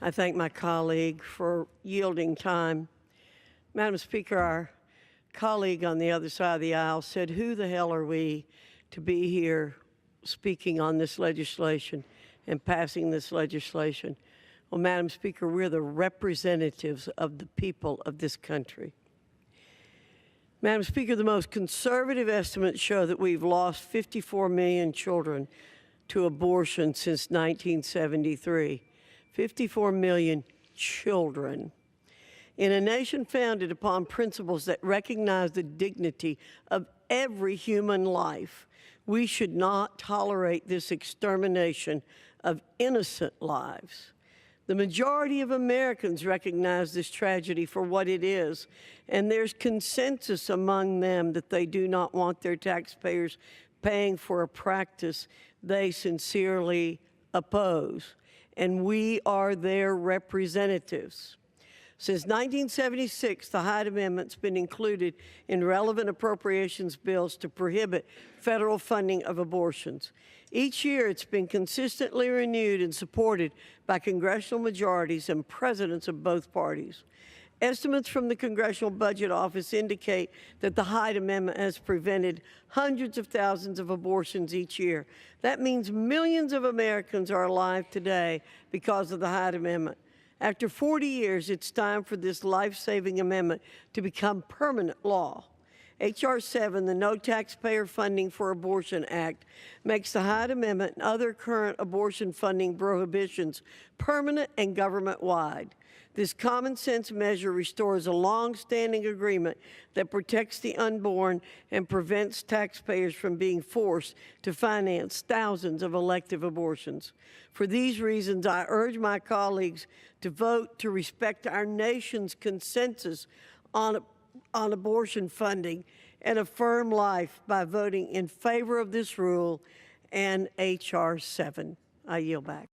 I thank my colleague for yielding time. Madam Speaker, our colleague on the other side of the aisle said, who the hell are we to be here speaking on this legislation and passing this legislation? Well, Madam Speaker, we're the representatives of the people of this country. Madam Speaker, the most conservative estimates show that we've lost 54 million children to abortion since 1973. 54 million children. In a nation founded upon principles that recognize the dignity of every human life, we should not tolerate this extermination of innocent lives. The majority of Americans recognize this tragedy for what it is, and there's consensus among them that they do not want their taxpayers paying for a practice they sincerely oppose, and we are their representatives. Since 1976, the Hyde Amendment's been included in relevant appropriations bills to prohibit federal funding of abortions. Each year, it's been consistently renewed and supported by congressional majorities and presidents of both parties. Estimates from the Congressional Budget Office indicate that the Hyde Amendment has prevented hundreds of thousands of abortions each year. That means millions of Americans are alive today because of the Hyde Amendment. After 40 years, it's time for this life-saving amendment to become permanent law. H.R. 7, the No Taxpayer Funding for Abortion Act, makes the Hyde Amendment and other current abortion funding prohibitions permanent and government-wide. This common-sense measure restores a long-standing agreement that protects the unborn and prevents taxpayers from being forced to finance thousands of elective abortions. For these reasons, I urge my colleagues to vote to respect our nation's consensus on abortion funding and affirm life by voting in favor of this rule and H.R. 7. I yield back.